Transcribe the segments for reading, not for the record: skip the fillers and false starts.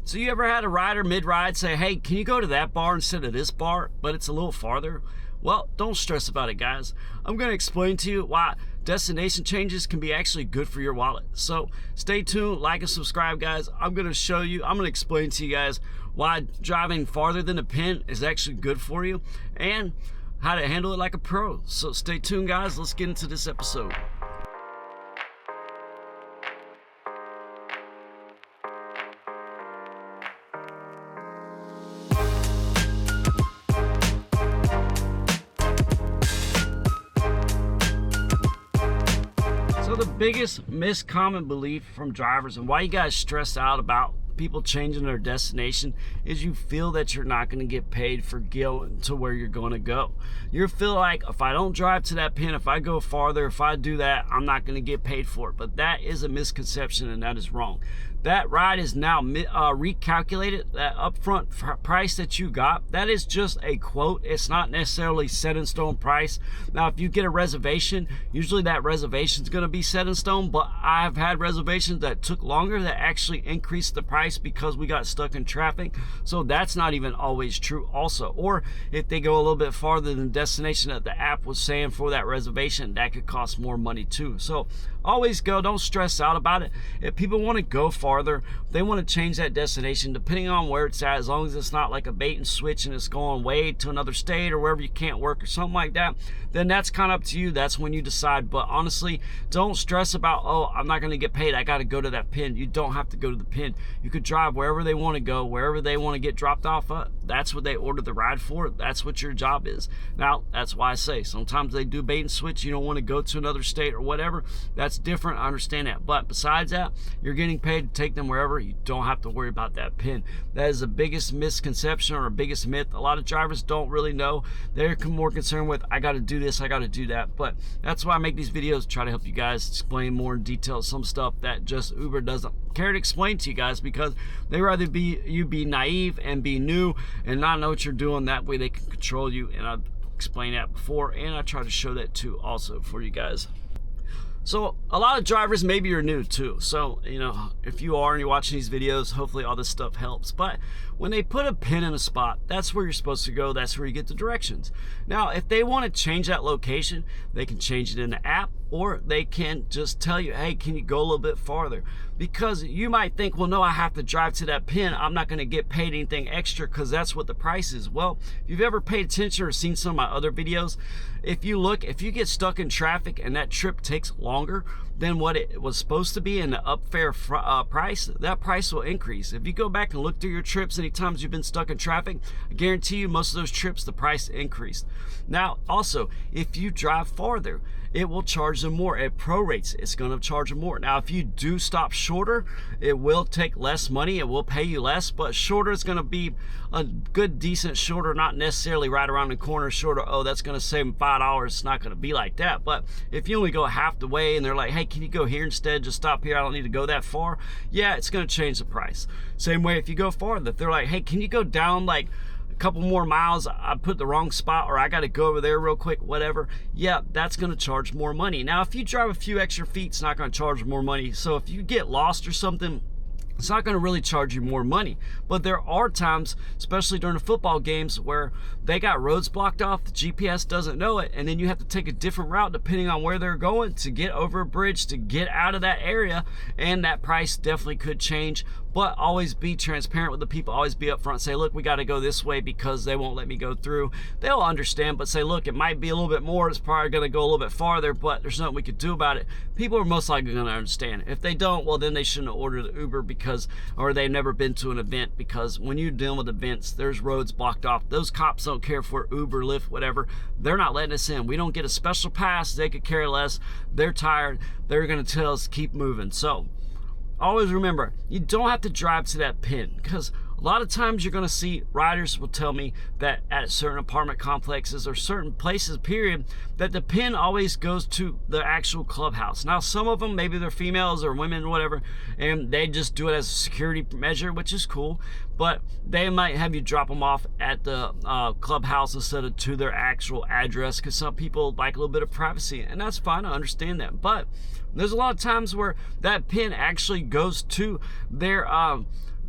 So you ever had a rider mid-ride say, hey, can you go to that bar instead of this bar, but it's a little farther? Well, don't stress about it, guys. I'm going to explain to you why destination changes can be actually good for your wallet. So stay tuned, like and subscribe, guys. I'm going to explain to you guys why driving farther than a pin is actually good for you and how to handle it like a pro. So stay tuned, guys. Let's get into this episode. So the biggest miscommon belief from drivers and why you guys stress out about people changing their destination is you feel that you're not going to get paid for going to where you're going to go. You feel like if I don't drive to that pin, if I go farther, if I do that, I'm not going to get paid for it. But that is a misconception and that is wrong. That ride is now recalculated. That upfront price that you got, that is just a quote. It's not necessarily set in stone price. Now, if you get a reservation, usually that reservation is going to be set in stone, but I've had reservations that took longer that actually increased the price because we got stuck in traffic. So that's not even always true also. Or if they go a little bit farther than the destination that the app was saying for that reservation, that could cost more money too. So always go, don't stress out about it. If people want to go farther, they want to change that destination depending on where it's at, as long as it's not like a bait and switch and it's going way to another state or wherever you can't work or something like that, then that's kind of up to you. That's when you decide. But honestly, don't stress about, oh, I'm not going to get paid, I got to go to that pin. You don't have to go to the pin. You could drive wherever they want to go, wherever they want to get dropped off at. That's what they ordered the ride for. That's what your job is. Now, that's why I say sometimes they do bait and switch. You don't want to go to another state or whatever. That's different. I understand that. But besides that, you're getting paid to take them wherever. You don't have to worry about that pin. That is the biggest misconception or biggest myth. A lot of drivers don't really know. They're more concerned with, I got to do this, I got to do that. But that's why I make these videos, try to help you guys explain more in detail some stuff that just Uber doesn't care to explain to you guys, because they rather you be naive and be new and not know what you're doing. That way they can control you. And I've explained that before, and I try to show that too also for you guys. So a lot of drivers, maybe you're new too. So, you know, if you are and you're watching these videos, hopefully all this stuff helps. But when they put a pin in a spot, that's where you're supposed to go. That's where you get the directions. Now, if they want to change that location, they can change it in the app, or they can just tell you, hey, can you go a little bit farther? Because you might think, well, no, I have to drive to that pin. I'm not going to get paid anything extra because that's what the price is. Well, if you've ever paid attention or seen some of my other videos, if you get stuck in traffic and that trip takes longer than what it was supposed to be in the upfare price, that price will increase. If you go back and look through your trips, any times you've been stuck in traffic, I guarantee you most of those trips, the price increased. Now, also, if you drive farther, it will charge them more. At prorates, it's going to charge them more. Now, if you do stop shorter, it will take less money. It will pay you less, but shorter is going to be a good, decent shorter, not necessarily right around the corner shorter. Oh, that's going to save them $5. It's not going to be like that. But if you only go half the way and they're like, hey, can you go here instead? Just stop here. I don't need to go that far. Yeah, it's going to change the price. Same way if you go farther. If they're like, hey, can you go down like a couple more miles, I put the wrong spot, or I got to go over there real quick, whatever, yeah, that's going to charge more money. Now, if you drive a few extra feet, it's not going to charge more money. So if you get lost or something, it's not going to really charge you more money. But there are times, especially during the football games, where they got roads blocked off, the GPS doesn't know it, and then you have to take a different route depending on where they're going to get over a bridge, to get out of that area, and that price definitely could change. But always be transparent with the people. Always be upfront. Say, look, we got to go this way because they won't let me go through. They'll understand, but say, look, it might be a little bit more. It's probably going to go a little bit farther, but there's nothing we could do about it. People are most likely going to understand. If they don't, well, then they shouldn't have ordered the Uber or they've never been to an event, because when you're dealing with events, there's roads blocked off. Those cops don't care for Uber, Lyft, whatever. They're not letting us in. We don't get a special pass. They could care less. They're tired. They're going to tell us keep moving. So always remember, you don't have to drive to that pin, because a lot of times you're going to see riders will tell me that at certain apartment complexes or certain places, period, that the pin always goes to the actual clubhouse. Now, some of them, maybe they're females or women or whatever, and they just do it as a security measure, which is cool, but they might have you drop them off at the clubhouse instead of to their actual address, because some people like a little bit of privacy, and that's fine. I understand that. But there's a lot of times where that pin actually goes to their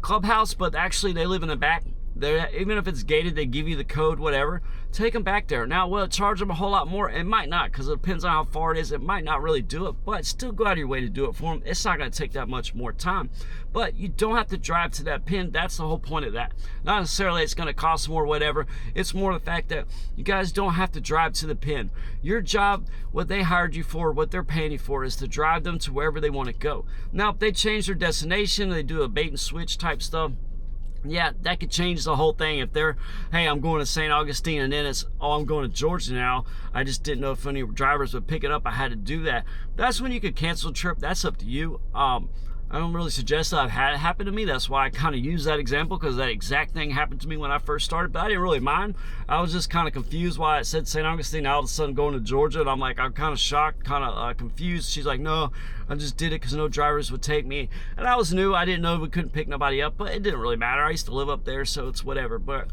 clubhouse, but actually they live in the back. Even if it's gated, they give you the code, whatever. Take them back there. Now, will it charge them a whole lot more? It might not, because it depends on how far it is. It might not really do it, but still go out of your way to do it for them. It's not going to take that much more time. But you don't have to drive to that pin. That's the whole point of that. Not necessarily it's going to cost more, whatever. It's more the fact that you guys don't have to drive to the pin. Your job, what they hired you for, what they're paying you for, is to drive them to wherever they want to go. Now, if they change their destination, they do a bait and switch type stuff, yeah, that could change the whole thing. If they're, hey, I'm going to St. Augustine, and then it's, oh, I'm going to Georgia now. I just didn't know if any drivers would pick it up. I had to do that. That's when you could cancel a trip. That's up to you. I don't really suggest that I've had it happen to me. That's why I kind of use that example, because that exact thing happened to me when I first started, but I didn't really mind. I was just kind of confused why it said St. Augustine, now all of a sudden going to Georgia, and I'm kind of shocked, kind of confused. She's like, no, I just did it because no drivers would take me. And I was new. I didn't know we couldn't pick nobody up, but it didn't really matter. I used to live up there, so it's whatever. But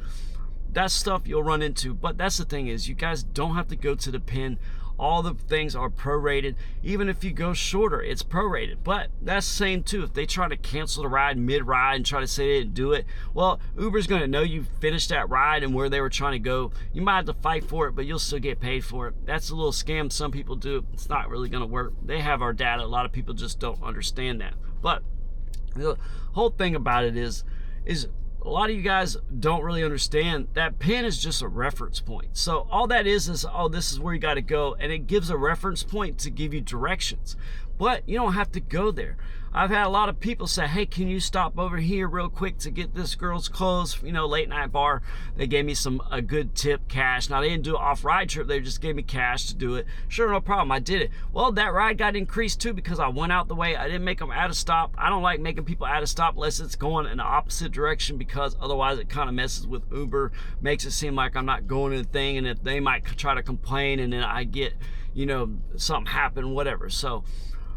that's stuff you'll run into. But that's the thing, is you guys don't have to go to the pin. All the things are prorated. Even if you go shorter, it's prorated. But that's the same too. If they try to cancel the ride mid-ride and try to say they didn't do it, well, Uber's going to know you finished that ride and where they were trying to go. You might have to fight for it, but you'll still get paid for it. That's a little scam some people do. It's not really going to work. They have our data. A lot of people just don't understand that. But the whole thing about it is a lot of you guys don't really understand that pin is just a reference point. So all that is, oh, this is where you got to go, and it gives a reference point to give you directions. But you don't have to go there. I've had a lot of people say, hey, can you stop over here real quick to get this girl's clothes, late night bar. They gave me a good tip, cash. Now, they didn't do an off-ride trip. They just gave me cash to do it. Sure, no problem. I did it. Well, that ride got increased too, because I went out the way. I didn't make them out of stop. I don't like making people out of stop unless it's going in the opposite direction, because otherwise it kind of messes with Uber, makes it seem like I'm not going in the thing, and if they might try to complain, and then I get, something happen, whatever. So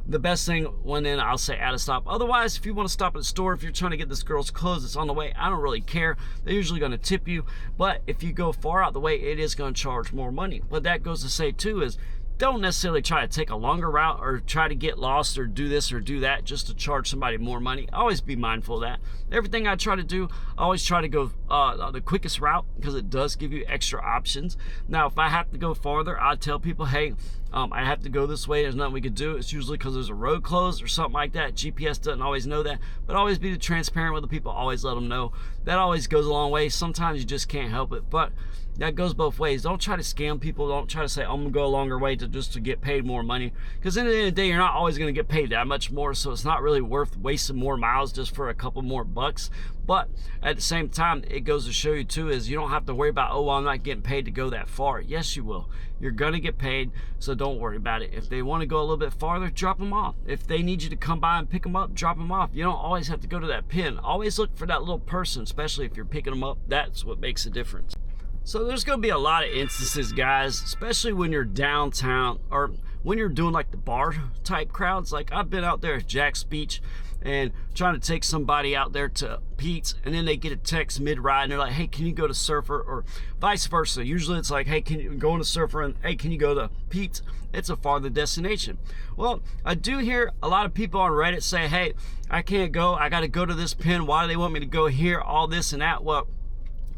the best thing, then I'll say out of stop. Otherwise, if you want to stop at the store, if you're trying to get this girl's clothes that's on the way, I don't really care. They're usually going to tip you. But if you go far out the way, it is going to charge more money. But that goes to say too is, don't necessarily try to take a longer route or try to get lost or do this or do that just to charge somebody more money. Always be mindful of that. Everything I try to do, I always try to go the quickest route, because it does give you extra options. Now, if I have to go farther, I tell people, hey, I have to go this way. There's nothing we could do. It's usually because there's a road closed or something like that. GPS doesn't always know that, but always be transparent with the people. Always let them know. That always goes a long way. Sometimes you just can't help it, but that goes both ways. Don't try to scam people. Don't try to say, I'm going to go a longer way just to get paid more money, because at the end of the day, you're not always going to get paid that much more, so it's not really worth wasting more miles just for a couple more bucks. But at the same time, it goes to show you too is you don't have to worry about, oh, well, I'm not getting paid to go that far. Yes, you will. You're going to get paid, so don't worry about it. If they want to go a little bit farther, drop them off. If they need you to come by and pick them up, drop them off. You don't always have to go to that pin. Always look for that little person, especially if you're picking them up. That's what makes a difference. So there's going to be a lot of instances, guys, especially when you're downtown or when you're doing like the bar type crowds. Like I've been out there at Jack's Beach and trying to take somebody out there to Pete's, and then they get a text mid-ride and they're like, hey, can you go to Surfer? Or vice versa. Usually it's like, hey, can you go to Surfer? And hey, can you go to Pete's? It's a farther destination. Well, I do hear a lot of people on Reddit say, hey, I can't go. I got to go to this pin. Why do they want me to go here? All this and that. Well,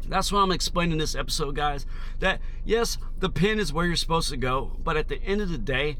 that's what I'm explaining in this episode, guys. That yes, the pin is where you're supposed to go, but at the end of the day,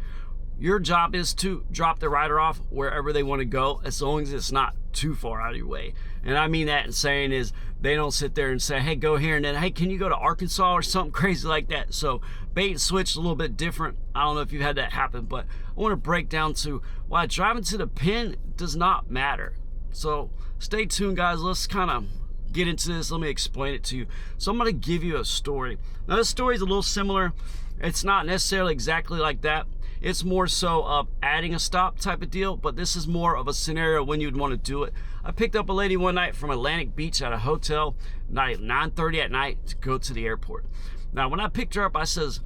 your job is to drop the rider off wherever they want to go, as long as it's not too far out of your way. And I mean that in saying is they don't sit there and say, hey, go here, and then, hey, can you go to Arkansas or something crazy like that? So bait and switch is a little bit different. I don't know if you've had that happen, but I want to break down to why driving to the pin does not matter. So stay tuned, guys. Let's kind of get into this. Let me explain it to you. So I'm going to give you a story. Now this story is a little similar. It's not necessarily exactly like that. It's more so of adding a stop type of deal, but this is more of a scenario when you'd want to do it. I picked up a lady one night from Atlantic Beach at a hotel, night 9:30 at night, to go to the airport. Now when I picked her up, I says,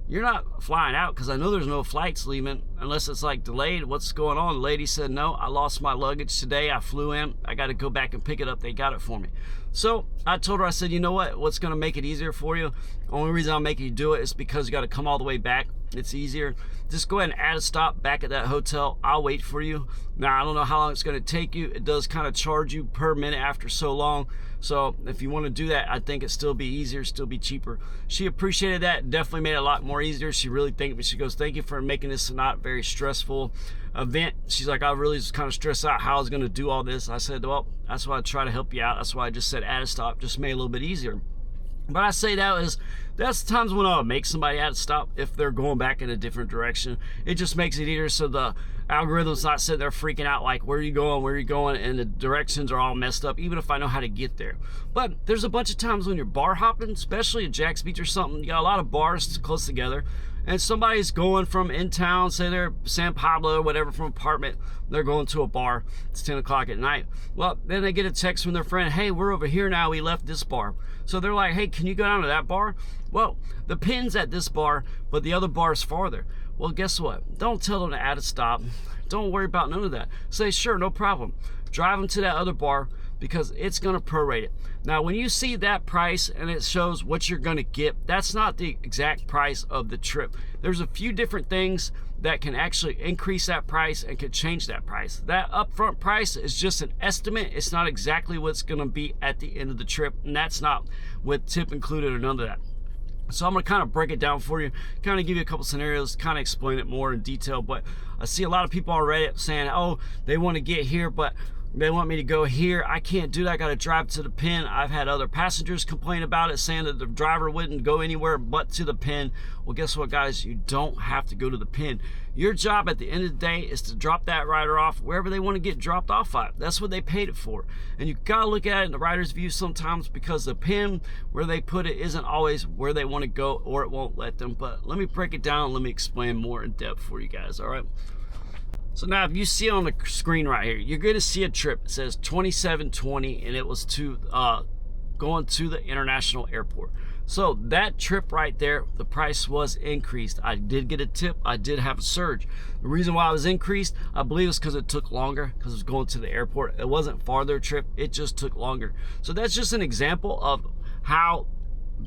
you're not flying out, because I know there's no flights leaving unless it's like delayed. What's going on? The lady said, no, I lost my luggage today. I flew in. I got to go back and pick it up. They got it for me. So I told her, I said, you know what? What's going to make it easier for you? Only reason I'm making you do it is because you got to come all the way back. It's easier. Just go ahead and add a stop back at that hotel. I'll wait for you. Now, I don't know how long it's going to take you. It does kind of charge you per minute after so long. So if you want to do that, I think it'd still be easier, still be cheaper. She appreciated that. Definitely made it a lot more easier. She really thanked me. She goes, thank you for making this not very stressful event. She's like, I really was kind of stressed out how I was going to do all this. I said, well, that's why I try to help you out. That's why I just said add a stop, just made it a little bit easier. But I say that's times when I'll make somebody add a stop if they're going back in a different direction. It just makes it easier so the algorithm's not sitting there freaking out like, where are you going, and the directions are all messed up, even if I know how to get there. But there's a bunch of times when you're bar hopping, especially at Jack's Beach or something, you got a lot of bars close together, and somebody's going from in town, say they're San Pablo or whatever, from apartment, they're going to a bar. It's 10 o'clock at night. Well, then they get a text from their friend, hey, we're over here now, we left this bar. So they're like, hey, can you go down to that bar? Well, the pin's at this bar, but the other bar's farther. Well, guess what? Don't tell them to add a stop. Don't worry about none of that. Say, sure, no problem. Drive them to that other bar, because it's going to prorate it. Now, when you see that price and it shows what you're going to get, that's not the exact price of the trip. There's a few different things that can actually increase that price and could change that price. That upfront price is just an estimate. It's not exactly what's going to be at the end of the trip, and that's not with tip included or none of that. So I'm going to kind of break it down for you, kind of give you a couple scenarios, kind of explain it more in detail. But I see a lot of people already saying, oh, they want to get here, but they want me to go here. I can't do that. I got to drive to the pin. I've had other passengers complain about it, saying that the driver wouldn't go anywhere but to the pin. Well, guess what, guys? You don't have to go to the pin. Your job at the end of the day is to drop that rider off wherever they want to get dropped off at. That's what they paid it for. And you got to look at it in the rider's view sometimes, because the pin where they put it isn't always where they want to go, or it won't let them. But let me break it down. Let me explain more in depth for you guys. All right. So now if you see on the screen right here, you're going to see a trip. It says 2720, and it was to going to the international airport. So that trip right there, the price was increased. I did get a tip. I did have a surge. The reason why it was increased, I believe, is because it took longer, because it was going to the airport. It wasn't farther trip. It just took longer. So that's just an example of how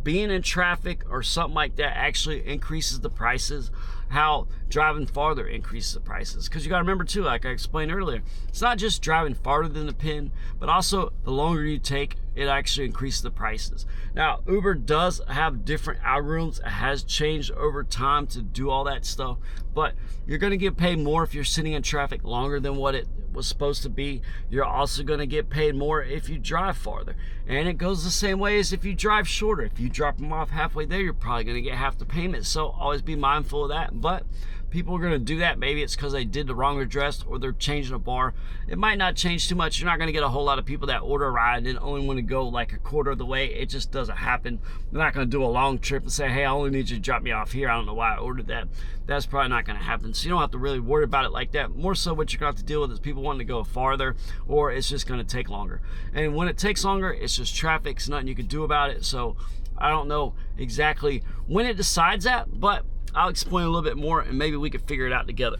being in traffic or something like that actually increases the prices, how driving farther increases the prices. Because you got to remember too, like I explained earlier, it's not just driving farther than the pin, but also the longer you take, it actually increases the prices. Now, Uber does have different algorithms. It has changed over time to do all that stuff, but you're going to get paid more if you're sitting in traffic longer than what it was supposed to be. You're also going to get paid more if you drive farther, and it goes the same way as if you drive shorter. If you drop them off halfway there, you're probably going to get half the payment. So always be mindful of that. But people are going to do that. Maybe it's because they did the wrong address, or they're changing a bar. It might not change too much. You're not going to get a whole lot of people that order a ride and then only want to go like a quarter of the way. It just doesn't happen. They're not going to do a long trip and say, hey, I only need you to drop me off here. I don't know why I ordered that. That's probably not going to happen. So you don't have to really worry about it like that. More so what you're going to have to deal with is people wanting to go farther, or it's just going to take longer. And when it takes longer, it's just traffic. It's nothing you can do about it. So I don't know exactly when it decides that, but I'll explain a little bit more, and maybe we can figure it out together.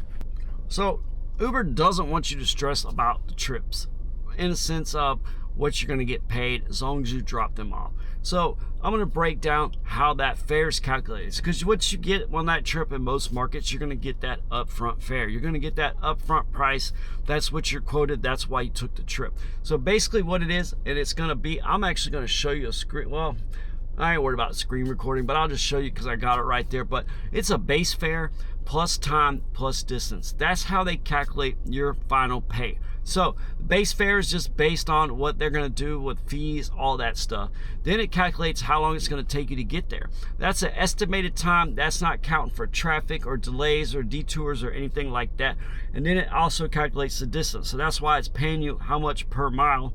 So Uber doesn't want you to stress about the trips in the sense of what you're going to get paid as long as you drop them off. So I'm going to break down how that fare is calculated, because what you get on that trip in most markets, you're going to get that upfront fare. You're going to get that upfront price. That's what you're quoted. That's why you took the trip. So basically what it is, and it's going to be, I'm actually going to show you a screen. Well, I ain't worried about screen recording, but I'll just show you because I got it right there. But it's a base fare plus time plus distance. That's how they calculate your final pay. So the base fare is just based on what they're going to do with fees, all that stuff. Then it calculates how long it's going to take you to get there. That's an estimated time. That's not counting for traffic or delays or detours or anything like that. And then it also calculates the distance. So that's why it's paying you how much per mile,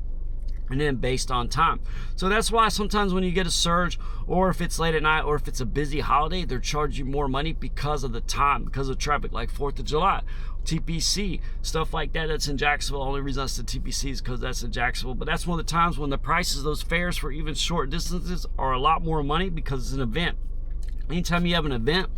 and then based on time. So that's why sometimes when you get a surge, or if it's late at night, or if it's a busy holiday, they're charging you more money because of the time, because of traffic, like 4th of July, TPC, stuff like that. That's in Jacksonville. The only reason I said TPC is because that's in Jacksonville. But that's one of the times when the prices of those fares for even short distances are a lot more money, because it's an event. Anytime you have an event,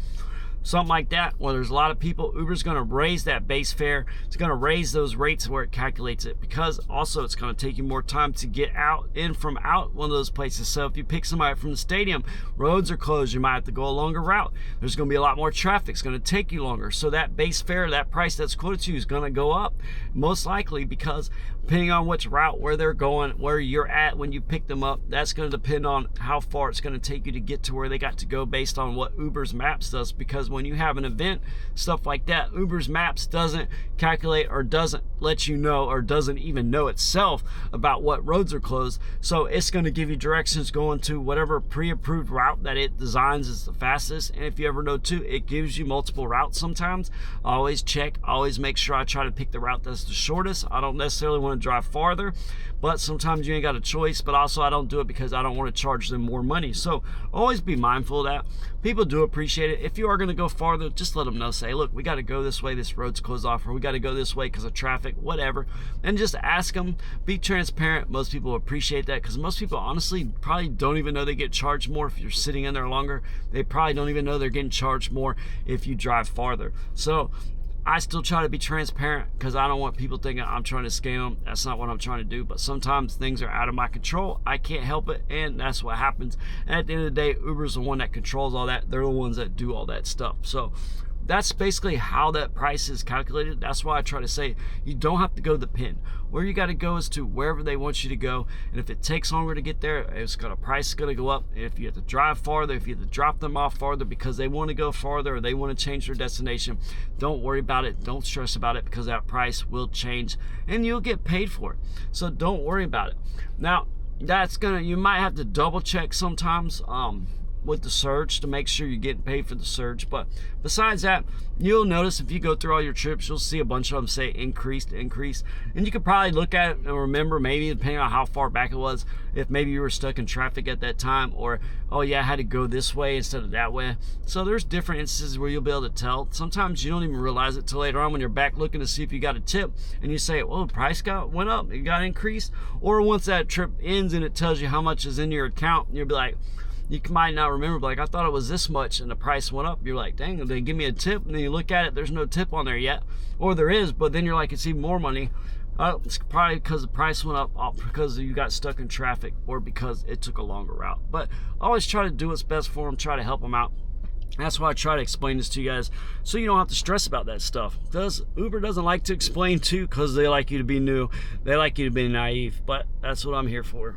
something like that, where there's a lot of people, Uber's going to raise that base fare. It's going to raise those rates where it calculates it, because also it's going to take you more time to get out in from out one of those places. So if you pick somebody from the stadium, roads are closed, you might have to go a longer route. There's going to be a lot more traffic. It's going to take you longer. So that base fare, that price that's quoted to you, is going to go up, most likely, because depending on which route, where they're going, where you're at when you pick them up, that's going to depend on how far it's going to take you to get to where they got to go, based on what Uber's Maps does. Because when you have an event, stuff like that, Uber's Maps doesn't calculate, or doesn't let you know, or doesn't even know itself about what roads are closed. So it's going to give you directions going to whatever pre-approved route that it designs is the fastest. And if you ever know too, it gives you multiple routes sometimes. Always check, always make sure I try to pick the route that's the shortest. I don't necessarily want to drive farther, but sometimes you ain't got a choice. But also I don't do it because I don't want to charge them more money. So always be mindful of that. People do appreciate it. If you are going to go farther, just let them know. Say, look, we got to go this way, this road's closed off, or we got to go this way because of traffic, whatever. And just ask them, be transparent. Most people appreciate that, because most people honestly probably don't even know they get charged more if you're sitting in there longer. They probably don't even know they're getting charged more if you drive farther. So I still try to be transparent, because I don't want people thinking I'm trying to scam them. That's not what I'm trying to do. But sometimes things are out of my control. I can't help it, and that's what happens. And at the end of the day, Uber's the one that controls all that. They're the ones that do all that stuff. So that's basically how that price is calculated. That's why I try to say you don't have to go to the pin. Where you got to go is to wherever they want you to go. And if it takes longer to get there, price is going to go up. If you have to drive farther, if you have to drop them off farther because they want to go farther, or they want to change their destination, don't worry about it. Don't stress about it, because that price will change and you'll get paid for it. So don't worry about it. Now, you might have to double check sometimes with the surge to make sure you're getting paid for the surge. But besides that, you'll notice if you go through all your trips, you'll see a bunch of them say increased. And you could probably look at it and remember, maybe depending on how far back it was, if maybe you were stuck in traffic at that time, or, oh yeah, I had to go this way instead of that way. So there's different instances where you'll be able to tell. Sometimes you don't even realize it till later on when you're back looking to see if you got a tip, and you say, well, the price went up, it got increased. Or once that trip ends and it tells you how much is in your account, and you'll be like, you might not remember, but like, I thought it was this much and the price went up. You're like, dang, they give me a tip. And then you look at it, there's no tip on there yet. Or there is, but then you're like, it's even more money. It's probably because the price went up, because you got stuck in traffic, or because it took a longer route. But always try to do what's best for them, try to help them out. That's why I try to explain this to you guys, so you don't have to stress about that stuff. Uber doesn't like to explain to, because they like you to be new. They like you to be naive, but that's what I'm here for.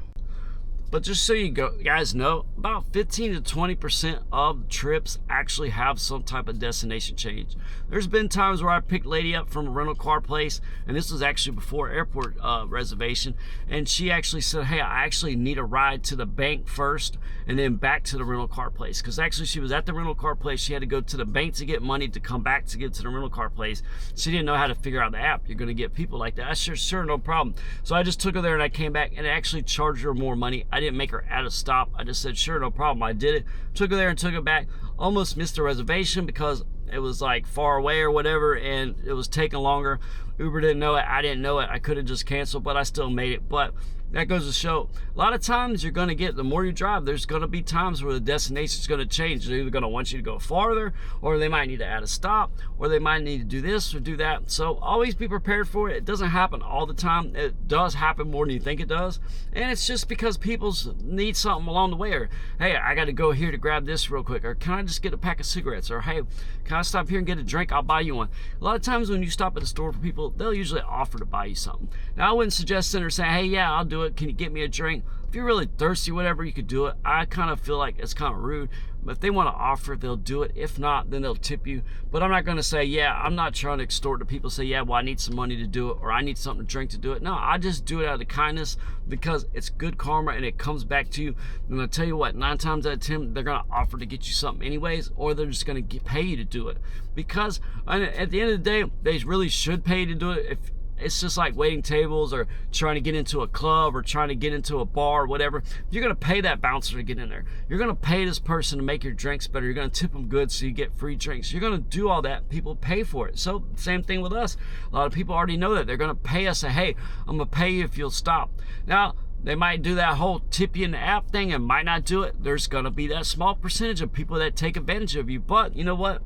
But just so you guys know, about 15 to 20% of trips actually have some type of destination change. There's been times where I picked a lady up from a rental car place, and this was actually before airport reservation, and she actually said, hey, I actually need a ride to the bank first and then back to the rental car place. Because actually she was at the rental car place, she had to go to the bank to get money to come back to get to the rental car place. She didn't know how to figure out the app. You're going to get people like that. I sure, no problem. So I just took her there and I came back, and it actually charged her more money. I didn't make her add a stop. I just said, sure, no problem. I did it, took her there and took her back. Almost missed the reservation because it was like far away or whatever, and it was taking longer. Uber didn't know it, I didn't know it. I could have just canceled, but I still made it. But that goes to show, a lot of times you're going to get, the more you drive, there's going to be times where the destination is going to change. They're either going to want you to go farther, or they might need to add a stop, or they might need to do this or do that. So always be prepared for it. It doesn't happen all the time. It does happen more than you think it does. And it's just because people need something along the way. Or, hey, I got to go here to grab this real quick. Or, can I just get a pack of cigarettes? Or, hey, can I stop here and get a drink? I'll buy you one. A lot of times when you stop at a store for people, they'll usually offer to buy you something. Now, I wouldn't suggest sitting there saying, hey, yeah, I'll do it. Can you get me a drink? If you're really thirsty, whatever, you could do it. I kind of feel like it's kind of rude. But if they want to offer, they'll do it. If not, then they'll tip you. But I'm not going to say, yeah, I'm not trying to extort to people, say, yeah, well, I need some money to do it, or I need something to drink to do it. No, I just do it out of kindness, because it's good karma and it comes back to you. And I'll tell you what, 9 times out of 10, they're going to offer to get you something anyways, or they're just going to pay you to do it. Because at the end of the day, they really should pay you to do it. If it's just like waiting tables, or trying to get into a club, or trying to get into a bar, or whatever. You're going to pay that bouncer to get in there. You're going to pay this person to make your drinks better. You're going to tip them good so you get free drinks. You're going to do all that. People pay for it. So same thing with us. A lot of people already know that. They're going to pay us, say, hey, I'm going to pay you if you'll stop. Now, they might do that whole tip you in the app thing and might not do it. There's going to be that small percentage of people that take advantage of you. But you know what?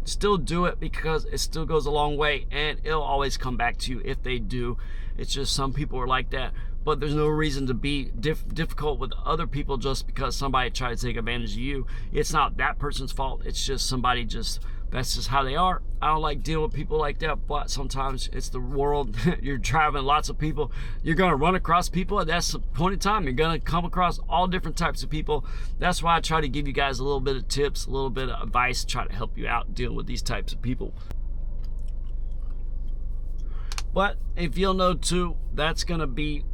still do it because it still goes a long way, and it'll always come back to you if they do. It's just some people are like that. But there's no reason to be difficult with other people just because somebody tried to take advantage of you. It's not that person's fault. It's just somebody that's just how they are. I don't like dealing with people like that, but sometimes it's the world. You're driving lots of people. You're going to run across people, and that's the point in time. You're going to come across all different types of people. That's why I try to give you guys a little bit of tips, a little bit of advice, try to help you out dealing with these types of people. But if you'll know too, that's going to be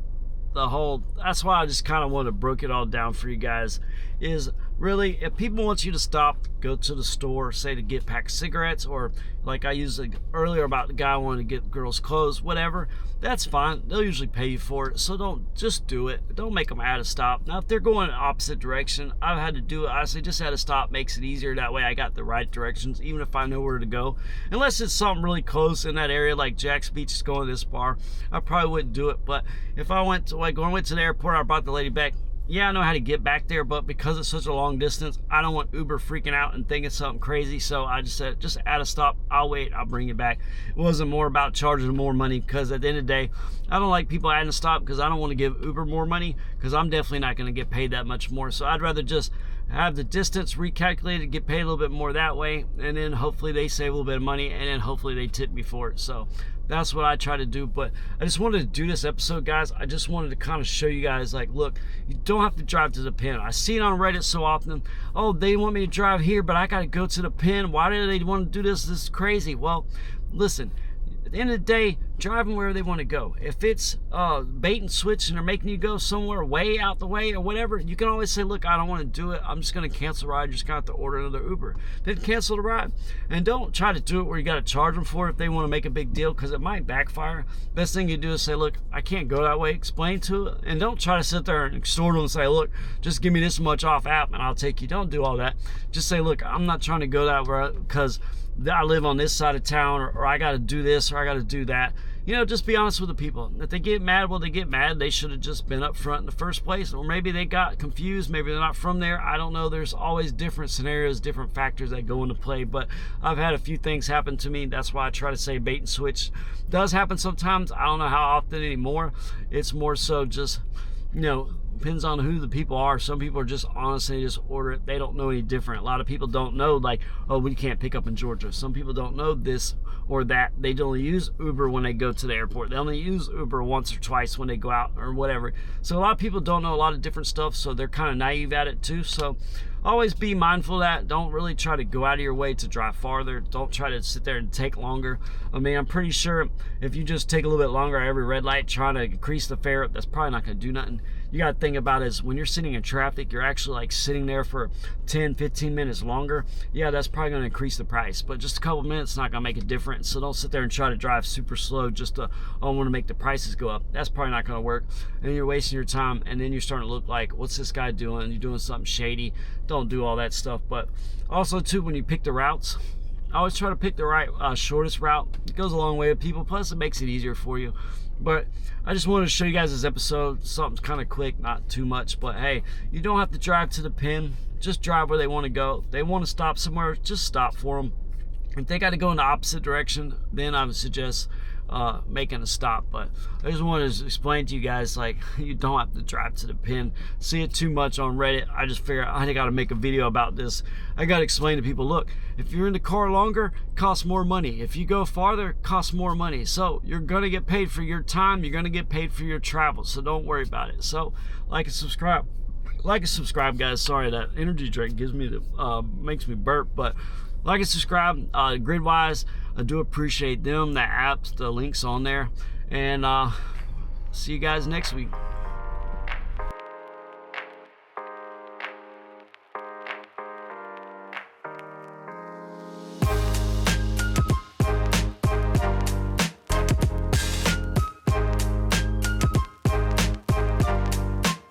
that's why I just kind of want to break it all down for you guys. Is really, if people want you to stop, go to the store, say to get a pack of cigarettes, or like I used earlier about the guy wanting to get girls clothes, whatever, that's fine. They'll usually pay you for it. So don't just do it. Don't make them add a stop. Now, if they're going in the opposite direction, I've had to do it. I say just add a stop, makes it easier. That way I got the right directions, even if I know where to go. Unless it's something really close in that area, like Jack's Beach is going this far, I probably wouldn't do it. But if I went to the airport, I brought the lady back. Yeah, I know how to get back there, but because it's such a long distance, I don't want Uber freaking out and thinking something crazy. So I just said, just add a stop. I'll wait. I'll bring you back. It wasn't more about charging more money, because at the end of the day, I don't like people adding a stop, because I don't want to give Uber more money, because I'm definitely not going to get paid that much more. So I'd rather just have the distance recalculated, get paid a little bit more that way, and then hopefully they save a little bit of money, and then hopefully they tip me for it. So that's what I try to do. But I just wanted to do this episode, guys. I just wanted to kind of show you guys, like, look, you don't have to drive to the pin. I see it on Reddit so often. Oh, they want me to drive here, but I got to go to the pin. Why do they want to do this? This is crazy. Well, listen, at the end of the day, drive them where they want to go. If it's bait and switch and they're making you go somewhere way out the way or whatever, you can always say, look, I don't want to do it. I'm just going to cancel the ride. You're just going to have to order another Uber. Then cancel the ride. And don't try to do it where you got to charge them for it if they want to make a big deal, because it might backfire. Best thing you do is say, look, I can't go that way. Explain to it. And don't try to sit there and extort them and say, look, just give me this much off app and I'll take you. Don't do all that. Just say, look, I'm not trying to go that way because I live on this side of town, or I got to do this, or I got to do that. You know, just be honest with the people. If they get mad, well, they get mad. They should have just been up front in the first place. Or maybe they got confused. Maybe they're not from there. I don't know. There's always different scenarios, different factors that go into play. But I've had a few things happen to me. That's why I try to say bait and switch. Does happen sometimes. I don't know how often anymore. It's more so just, you know, depends on who the people are. Some people are just honest and they just order it. They don't know any different. A lot of people don't know, like, oh, we can't pick up in Georgia. Some people don't know this or that. They only use Uber when they go to the airport. They only use Uber once or twice when they go out or whatever. So a lot of people don't know a lot of different stuff, so they're kind of naive at it too. So always be mindful of that. Don't really try to go out of your way to drive farther. Don't try to sit there and take longer. I mean, I'm pretty sure if you just take a little bit longer at every red light trying to increase the fare, that's probably not going to do nothing. You got to think about is when you're sitting in traffic, you're actually like sitting there for 10, 15 minutes longer. Yeah, that's probably going to increase the price, but just a couple minutes is not going to make a difference. So don't sit there and try to drive super slow just to, oh, I want to make the prices go up. That's probably not going to work. And you're wasting your time, and then you're starting to look like, what's this guy doing? You're doing something shady. Don't do all that stuff. But also too, when you pick the routes, I always try to pick the right shortest route. It goes a long way with people, plus it makes it easier for you. But I just wanted to show you guys this episode. Something's kind of quick, not too much, but hey, you don't have to drive to the pin. Just drive where they want to go. They want to stop somewhere, just stop for them. If they got to go in the opposite direction, then I would suggest making a stop. But I just wanted to explain to you guys, like, you don't have to drive to the pin. See it too much on Reddit. I just figured I got to make a video about this. I got to explain to people, look, if you're in the car longer, it costs more money. If you go farther, it costs more money. So you're going to get paid for your time. You're going to get paid for your travel. So don't worry about it. So like and subscribe. Like and subscribe, guys. Sorry, that energy drink gives me the makes me burp, but like and subscribe. Gridwise, I do appreciate them, the apps, the links on there, and see you guys next week.